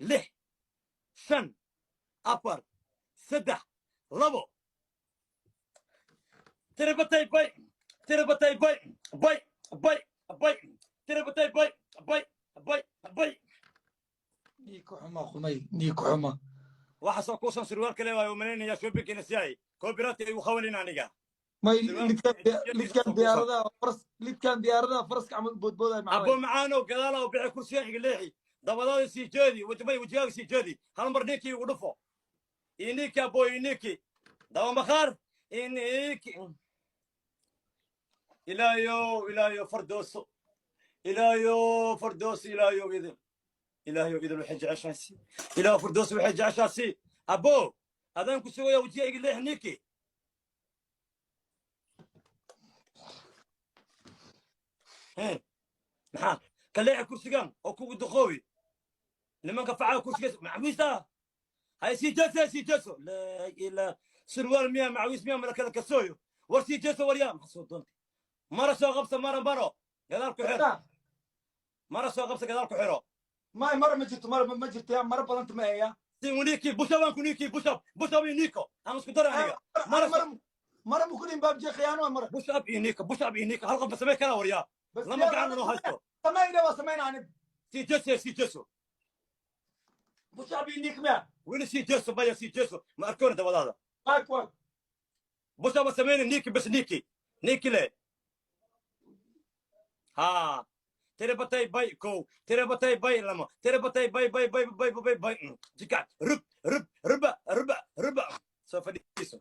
لح شن أبر سدح لبو تربتي باي تربتي باي باي باي باي تربتي باي باي باي باي نيكو حما خمي نيكو حما waxa soo kuusan surwaalka le waayo malaynayaa shoppingkiina si ay koobiraadka igu khawalin aniga ما ليد كان ديارنا فرس عمل بودبودا abo معاي macaanow gadaala u bixi kursiga xiga leexi dabadooda sii jeedi wajigaaga sii jeedi hal mar ninkii igu dhufo iniki abo iniki daba makhaar iniki ilaayo fardooso ilaayo fardooso ilaayo idin waxay jeceshaasi ilaayo fardooso waxay jeceshaasi abo adaan ku sugaya wajigaaga leexi niki maxaa ka leexi kursigan oo kugu duqoowi nimanka facaa kursigaas macwiisa hay sii jeeso laa ilaa surwaal miya macwiis miya mala kala kasooyo war sii jeeso waryaa maxaa soo doontay mara soo qabsa maro gadaal ku xiro mara soo qabsa gadaal ku xiro ما مرة ما جرت يا مرة بلنت ما هي si uniki bushab kuniki bushab iniko aan isku dara aniga مرة ممكن باب جي خيانة مرة bushab iniko hal qof samee kala waryaa بس lama gacan inuu haysto سمينا عن sii jeeso بوش أبي نيك ما weli sii jeeso baya sii jeeso ma arkoona dabadaada أكوان bushaba sameyna niki bas niki le ha tere batay bay ko tere batay bay lama tere batay bay jika ruba so fadhiiso